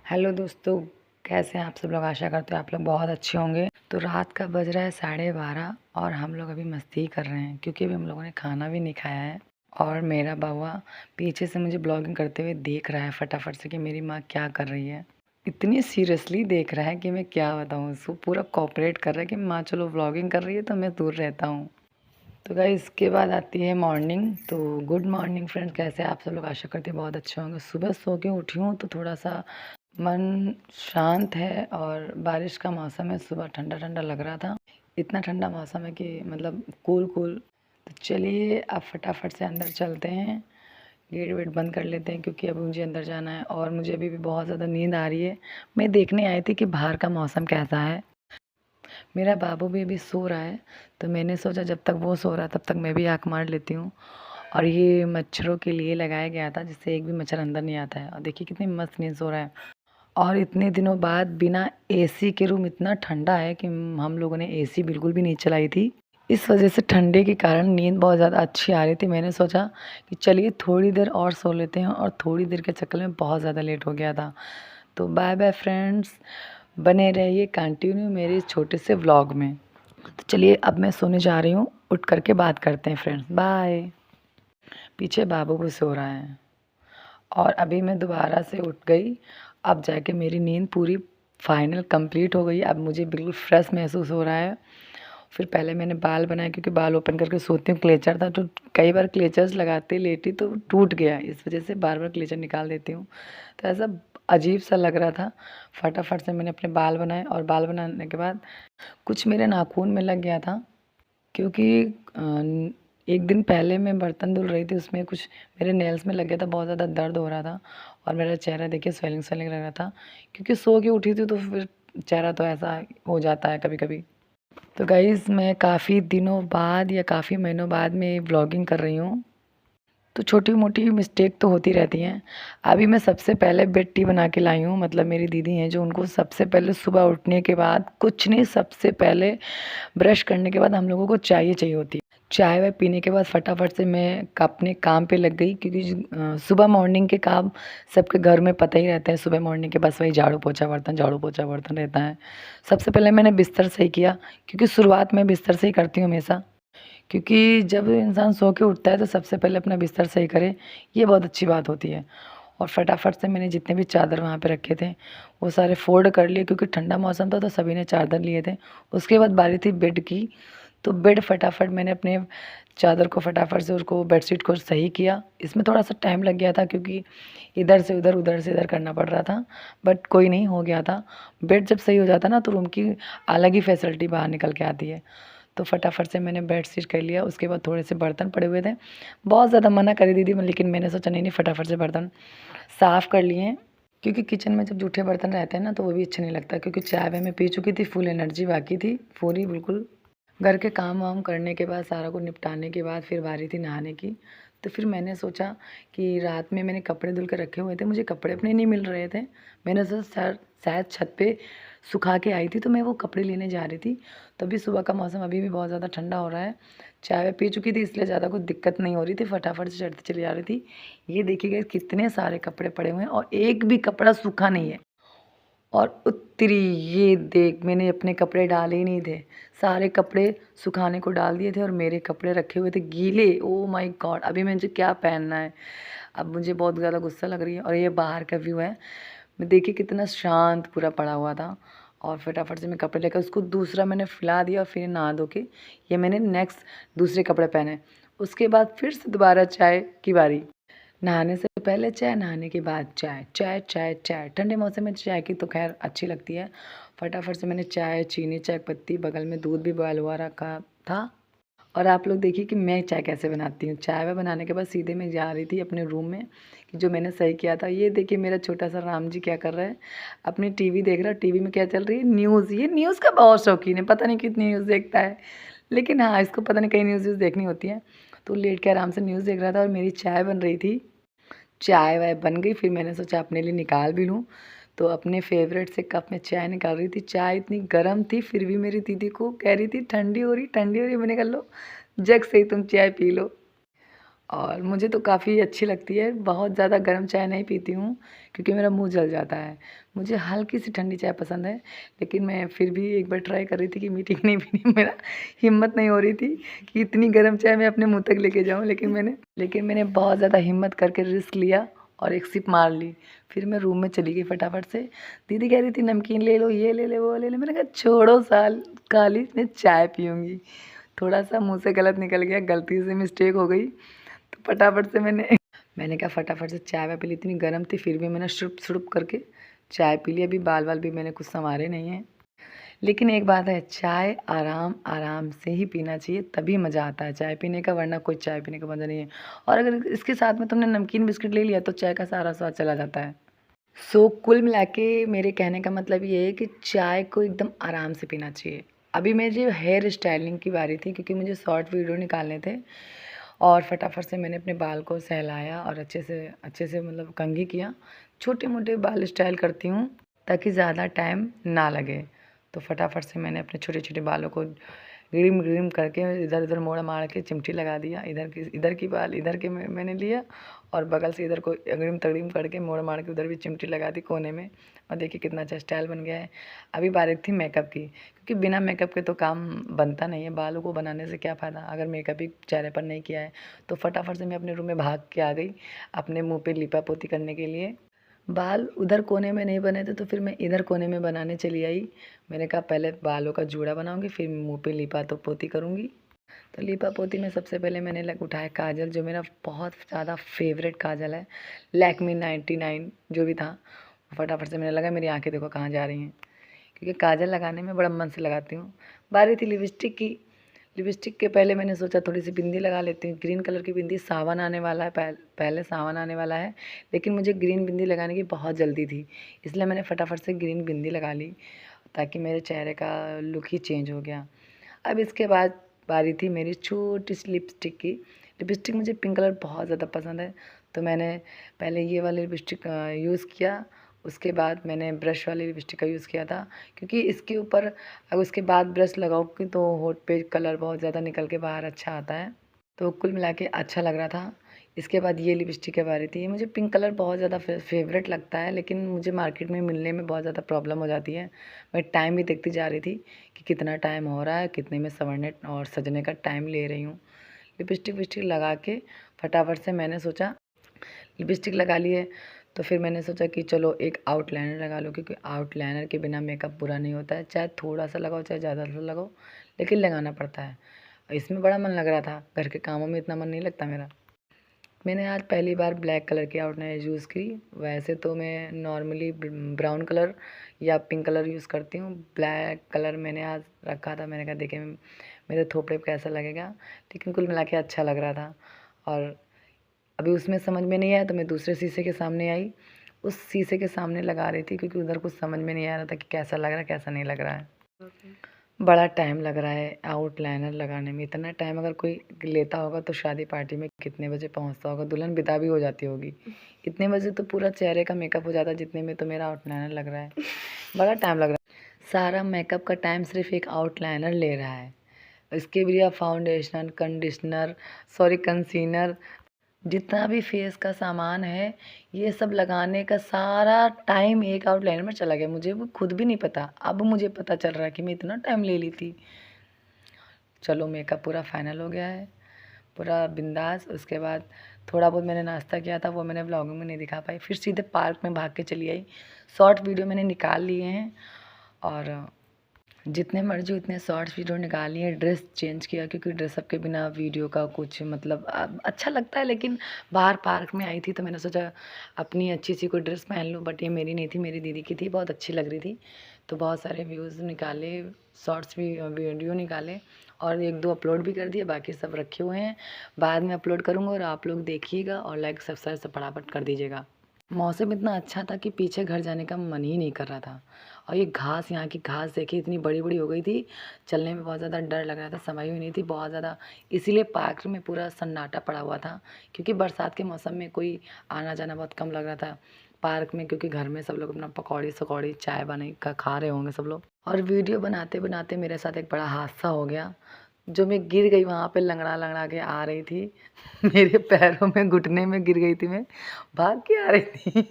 Hello दोस्तों, कैसे हैं आप सब लोग। आशा करते हैं आप लोग बहुत अच्छे होंगे। तो रात का बज रहा है 12:30 और हम लोग अभी मस्ती कर रहे हैं क्योंकि अभी हम लोगों ने खाना भी नहीं खाया है। और मेरा बउआ पीछे से मुझे ब्लॉगिंग करते हुए देख रहा है फटाफट से कि मेरी माँ क्या कर रही है। इतनी सीरियसली देख रहा है कि मैं क्या बताऊँ उसको। पूरा कोऑपरेट कर रहा है कि माँ चलो व्लॉगिंग कर रही है तो मैं दूर रहता हूँ। तो गाइस इसके बाद आती है मॉर्निंग। तो गुड मॉर्निंग फ्रेंड्स, कैसे आप सब लोग। आशा करते हैं बहुत अच्छे होंगे। सुबह सो के उठी हूँ तो थोड़ा सा मन शांत है और बारिश का मौसम है। सुबह ठंडा ठंडा लग रहा था। इतना ठंडा मौसम है कि मतलब कूल कूल। तो चलिए अब फटाफट से अंदर चलते हैं। गेट वेट बंद कर लेते हैं क्योंकि अभी मुझे अंदर जाना है और मुझे अभी भी बहुत ज़्यादा नींद आ रही है। मैं देखने आई थी कि बाहर का मौसम कैसा है। मेरा बाबू भी अभी सो रहा है तो मैंने सोचा जब तक वो सो रहा है तब तक मैं भी आँख मार लेती हूँ। और ये मच्छरों के लिए लगाया गया था जिससे एक भी मच्छर अंदर नहीं आता है। और देखिए कितनी मस्त नींद सो रहा है। और इतने दिनों बाद बिना एसी के रूम इतना ठंडा है कि हम लोगों ने एसी बिल्कुल भी नहीं चलाई थी। इस वजह से ठंडे के कारण नींद बहुत ज़्यादा अच्छी आ रही थी। मैंने सोचा कि चलिए थोड़ी देर और सो लेते हैं और थोड़ी देर के चक्कर में बहुत ज़्यादा लेट हो गया था। तो बाय बाय फ्रेंड्स, बने रहिए कंटिन्यू मेरे इस छोटे से व्लॉग में। तो चलिए अब मैं सोने जा रही हूँ। उठ करके बात करते हैं फ्रेंड्स, बाय। पीछे बाबू भी सो रहा है और अभी मैं दोबारा से उठ गई। अब जाके मेरी नींद पूरी फाइनल कंप्लीट हो गई। अब मुझे बिल्कुल फ्रेश महसूस हो रहा है। फिर पहले मैंने बाल बनाए क्योंकि बाल ओपन करके सोती हूँ। क्लेचर था तो कई बार क्लेचर्स लगाते लेटी तो टूट गया, इस वजह से बार बार क्लेचर निकाल देती हूँ। तो ऐसा अजीब सा लग रहा था। फटाफट से मैंने अपने बाल बनाए और बाल बनाने के बाद कुछ मेरे नाखून में लग गया था क्योंकि एक दिन पहले मैं बर्तन धुल रही थी, उसमें कुछ मेरे नेल्स में लग गया था। बहुत ज़्यादा दर्द हो रहा था और मेरा चेहरा देखिए स्वेलिंग स्वेलिंग लग रहा था क्योंकि सो के उठी थी तो फिर चेहरा तो ऐसा हो जाता है कभी कभी। तो गाइज़ मैं काफ़ी दिनों बाद या काफ़ी महीनों बाद में व्लॉगिंग कर रही हूँ। तो छोटी मोटी मिस्टेक तो होती रहती हैं। अभी मैं सबसे पहले बेड टी बना के लाई हूँ। मतलब मेरी दीदी हैं जो, उनको सबसे पहले सुबह उठने के बाद कुछ नहीं, सबसे पहले ब्रश करने के बाद हम लोगों को चाय ही चाहिए होती है। चाय वाय पीने के बाद फटाफट से मैं अपने काम पे लग गई क्योंकि सुबह मॉर्निंग के काम सबके घर में पता ही रहते हैं। सुबह मॉर्निंग के बस वही झाड़ू पोछा बर्तन, झाड़ू पोछा बर्तन रहता है। सबसे पहले मैंने बिस्तर सही किया क्योंकि शुरुआत में बिस्तर से ही करती हूँ हमेशा। क्योंकि जब इंसान सो के उठता है तो सबसे पहले अपना बिस्तर सही करे, ये बहुत अच्छी बात होती है। और फटाफट से मैंने जितने भी चादर वहाँ पे रखे थे वो सारे फोल्ड कर लिए क्योंकि ठंडा मौसम था तो सभी ने चादर लिए थे। उसके बाद बारी थी बेड की। तो बेड फटाफट मैंने अपने चादर को फटाफट से उसको बेडशीट को सही किया। इसमें थोड़ा सा टाइम लग गया था क्योंकि इधर से उधर उधर से इधर करना पड़ रहा था, बट कोई नहीं, हो गया था। बेड जब सही हो जाता ना तो रूम की अलग ही फैसिलिटी बाहर निकल के आती है। तो फटाफट से मैंने बेड शीट कर लिया। उसके बाद थोड़े से बर्तन पड़े हुए थे, बहुत ज़्यादा मना करी दीदी, लेकिन मैंने सोचा नहीं नहीं फटाफट से बर्तन साफ़ कर लिए। क्योंकि किचन में जब जूठे बर्तन रहते हैं ना तो वो भी अच्छा नहीं लगता। क्योंकि चाय वाय मैं पी चुकी थी, फुल एनर्जी बाकी थी पूरी बिल्कुल। घर के काम वाम करने के बाद सारा कुछ निपटाने के बाद फिर बारी थी नहाने की। तो फिर मैंने सोचा कि रात में मैंने कपड़े धुल के रखे हुए थे, मुझे कपड़े अपने नहीं मिल रहे थे। मैंने सोचा शायद छत पे सुखा के आई थी तो मैं वो कपड़े लेने जा रही थी। तभी सुबह का मौसम अभी भी बहुत ज़्यादा ठंडा हो रहा है। चाय वाय पी चुकी थी इसलिए ज़्यादा कुछ दिक्कत नहीं हो रही थी, फटाफट से चढ़ती चली जा रही थी। ये देखिएगा कितने सारे कपड़े पड़े हुए हैं और एक भी कपड़ा सूखा नहीं है। और उत्तरी, ये देख मैंने अपने कपड़े डाले ही नहीं थे, सारे कपड़े सुखाने को डाल दिए थे और मेरे कपड़े रखे हुए थे गीले। ओ माय गॉड, अभी मुझे क्या पहनना है। अब मुझे बहुत ज़्यादा गुस्सा लग रही है। और ये बाहर का व्यू है, मैं देखिए कितना शांत पूरा पड़ा हुआ था। और फटाफट से मैं कपड़े लेकर उसको दूसरा मैंने फैला दिया और फिर नहा धो के ये मैंने नेक्स्ट दूसरे कपड़े पहने। उसके बाद फिर से दोबारा चाय की बारी। नहाने से पहले चाय, नहाने के बाद चाय, चाय चाय चाय। ठंडे मौसम में चाय की तो खैर अच्छी लगती है। फटाफट से मैंने चाय, चीनी, चाय पत्ती, बगल में दूध भी बॉयल हुआ रखा था। और आप लोग देखिए कि मैं चाय कैसे बनाती हूँ। चाय वाय बनाने के बाद सीधे मैं जा रही थी अपने रूम में कि जो मैंने सही किया था। ये देखिए मेरा छोटा सा राम जी क्या कर रहा है, अपनी टीवी देख रहा है। टीवी में क्या चल रही है, न्यूज़। ये न्यूज़ का बहुत शौकीन है, पता नहीं कितनी न्यूज़ देखता है, लेकिन हाँ इसको पता नहीं कई न्यूज़ व्यूज़ देखनी होती है। तो लेट के आराम से न्यूज़ देख रहा था और मेरी चाय बन रही थी। चाय वाय बन गई, फिर मैंने सोचा अपने लिए निकाल भी लूँ। तो अपने फेवरेट से कप में चाय निकाल रही थी। चाय इतनी गर्म थी फिर भी मेरी दीदी को कह रही थी ठंडी हो रही ठंडी हो रही। मैंने कहा लो जग से ही तुम चाय पी लो। और मुझे तो काफ़ी अच्छी लगती है। बहुत ज़्यादा गर्म चाय नहीं पीती हूँ क्योंकि मेरा मुँह जल जाता है। मुझे हल्की सी ठंडी चाय पसंद है, लेकिन मैं फिर भी एक बार ट्राई कर रही थी कि मीठी नहीं पीनी। मेरा हिम्मत नहीं हो रही थी कि इतनी गर्म चाय मैं अपने मुँह तक लेके जाऊँ, लेकिन मैंने बहुत ज़्यादा हिम्मत करके रिस्क लिया और एक सिप मार ली। फिर मैं रूम में चली गई फटाफट से। दीदी कह रही थी नमकीन ले लो, ये ले ले, वो ले ले। मैंने कहा छोड़ो साल काली, मैं चाय पीऊँगी। थोड़ा-सा मुँह से गलत निकल गया, गलती से मिस्टेक हो गई। तो फटाफट से मैंने कहा फटाफट से चाय वाय पी ली। इतनी गर्म थी फिर भी मैंने शुरुप करके चाय पी ली। अभी बाल वाल भी मैंने कुछ संवारे नहीं हैं। लेकिन एक बात है, चाय आराम आराम से ही पीना चाहिए, तभी मज़ा आता है चाय पीने का, वरना कोई चाय पीने का मज़ा नहीं है। और अगर इसके साथ में तुमने नमकीन बिस्किट ले लिया तो चाय का सारा स्वाद चला जाता है। कुल मिला के मेरे कहने का मतलब ये है कि चाय को एकदम आराम से पीना चाहिए। अभी मेरी हेयर स्टाइलिंग की बारी थी क्योंकि मुझे शॉर्ट वीडियो निकालने थे और फटाफट से मैंने अपने बाल को सहलाया और अच्छे से मतलब कंघी किया। छोटे मोटे बाल स्टाइल करती हूँ ताकि ज़्यादा टाइम ना लगे। तो फटाफट से मैंने अपने छोटे छोटे बालों को ग्रीम ग्रीम करके इधर उधर मोड़ मार के चिमटी लगा दिया। इधर की बाल इधर के मैंने लिया और बगल से इधर को अग्रिम तगड़ीम करके मोड़ मार के उधर भी चिमटी लगा दी कोने में। और देखिए कितना अच्छा स्टाइल बन गया है। अभी बारी थी मेकअप की, क्योंकि बिना मेकअप के तो काम बनता नहीं है। बालों को बनाने से क्या फ़ायदा अगर मेकअप ही चेहरे पर नहीं किया है। तो फटाफट से मैं अपने रूम में भाग के आ गई अपने मुँह पे लिपा पोती करने के लिए। बाल उधर कोने में नहीं बने थे तो फिर मैं इधर कोने में बनाने चली आई। मैंने कहा पहले बालों का जूड़ा बनाऊंगी फिर मुंह पे लिपा तो पोती करूंगी। तो लिपा पोती में सबसे पहले मैंने उठाया काजल, जो मेरा बहुत ज़्यादा फेवरेट काजल है, लैक्मी 99 जो भी था। फटाफट से मैंने लगा मेरी आंखें देखो कहाँ जा रही हैं, क्योंकि काजल लगाने में बड़ा मन से लगाती हूँ। बारी थी लिपस्टिक की। लिपस्टिक के पहले मैंने सोचा थोड़ी सी बिंदी लगा लेती हूँ, ग्रीन कलर की बिंदी। सावन आने वाला है, पहले सावन आने वाला है, लेकिन मुझे ग्रीन बिंदी लगाने की बहुत जल्दी थी, इसलिए मैंने फटाफट से ग्रीन बिंदी लगा ली ताकि मेरे चेहरे का लुक ही चेंज हो गया। अब इसके बाद बारी थी मेरी छोटी सी लिपस्टिक की। लिपस्टिक मुझे पिंक कलर बहुत ज़्यादा पसंद है, तो मैंने पहले ये वाली लिपस्टिक यूज़ किया। उसके बाद मैंने ब्रश वाली लिपस्टिक का यूज़ किया था, क्योंकि इसके ऊपर अब उसके बाद ब्रश लगाओगे तो होठ पे कलर बहुत ज़्यादा निकल के बाहर अच्छा आता है। तो कुल मिला के अच्छा लग रहा था। इसके बाद ये लिपस्टिक के बारी थी। मुझे पिंक कलर बहुत ज़्यादा फेवरेट लगता है, लेकिन मुझे मार्केट में मिलने में बहुत ज़्यादा प्रॉब्लम हो जाती है। मैं टाइम भी देखती जा रही थी कि कितना टाइम हो रहा है, कितने में संवरने और सजने का टाइम ले रही हूँ। लिपस्टिक विस्टिक लगा के फटाफट से मैंने सोचा लिपस्टिक लगा लिए, तो फिर मैंने सोचा कि चलो एक आउटलाइनर लगा लो, क्योंकि आउटलाइनर के बिना मेकअप पूरा नहीं होता है। चाहे थोड़ा सा लगाओ चाहे ज़्यादा सा लगाओ, लेकिन लगाना पड़ता है। इसमें बड़ा मन लग रहा था, घर के कामों में इतना मन नहीं लगता मेरा। मैंने आज पहली बार ब्लैक कलर की आउटलाइनर यूज़ की। वैसे तो मैं नॉर्मली ब्राउन कलर या पिंक कलर यूज़ करती हूँ। ब्लैक कलर मैंने आज रखा था, मैंने कहा देखे मेरे थोपड़े पे कैसा लगेगा, लेकिन कुल मिला के अच्छा लग रहा था। और अभी उसमें समझ में नहीं आया तो मैं दूसरे शीशे के सामने आई। उस शीशे के सामने लगा रही थी, क्योंकि उधर कुछ समझ में नहीं आ रहा था कि कैसा लग रहा है कैसा नहीं लग रहा है। बड़ा टाइम लग रहा है आउटलाइनर लगाने में। इतना टाइम अगर कोई लेता होगा तो शादी पार्टी में कितने बजे पहुंचता होगा, दुल्हन विदा भी हो जाती होगी। इतने बजे तो पूरा चेहरे का मेकअप हो जाता है, जितने में तो मेरा आउटलाइनर लग रहा है। बड़ा टाइम लग रहा है। सारा मेकअप का टाइम सिर्फ एक आउटलाइनर ले रहा है। इसके भी फाउंडेशन, कंडीशनर, सॉरी कंसीलर, जितना भी फेस का सामान है, ये सब लगाने का सारा टाइम एक आउटलाइनर में चला गया। मुझे वो खुद भी नहीं पता, अब मुझे पता चल रहा है कि मैं इतना टाइम ले ली थी। चलो मेकअप पूरा फाइनल हो गया है, पूरा बिंदास। उसके बाद थोड़ा बहुत मैंने नाश्ता किया था, वो मैंने व्लॉगिंग में नहीं दिखा पाई। फिर सीधे पार्क में भाग के चली आई। शॉर्ट वीडियो मैंने निकाल लिए हैं और जितने मर्जी उतने शॉर्ट्स वीडियो निकाली है। ड्रेस चेंज किया, क्योंकि ड्रेसअप के बिना वीडियो का कुछ मतलब अच्छा लगता है, लेकिन बाहर पार्क में आई थी तो मैंने सोचा अपनी अच्छी सी कोई ड्रेस पहन लूँ। बट ये मेरी नहीं थी, मेरी दीदी की थी, बहुत अच्छी लग रही थी। तो बहुत सारे व्यूज़ निकाले, शॉर्ट्स भी वीडियो निकाले और एक दो अपलोड भी कर दिए, बाकी सब रखे हुए हैं। बाद में अपलोड करूँगा और आप लोग देखिएगा और लाइक सब्सक्राइब से फटाफट कर दीजिएगा। मौसम इतना अच्छा था कि पीछे घर जाने का मन ही नहीं कर रहा था। और ये घास, यहाँ की घास देखिए इतनी बड़ी बड़ी हो गई थी, चलने में बहुत ज़्यादा डर लग रहा था, समय हुई नहीं थी बहुत ज़्यादा। इसीलिए पार्क में पूरा सन्नाटा पड़ा हुआ था, क्योंकि बरसात के मौसम में कोई आना जाना बहुत कम लग रहा था पार्क में, क्योंकि घर में सब लोग अपना पकौड़ी सकौड़ी चाय बना खा रहे होंगे सब लोग। और वीडियो बनाते बनाते मेरे साथ एक बड़ा हादसा हो गया। जो मैं गिर गई वहाँ पे लंगड़ा लंगड़ा के आ रही थी। मेरे पैरों में घुटने में गिर गई थी मैं, भाग के आ रही थी।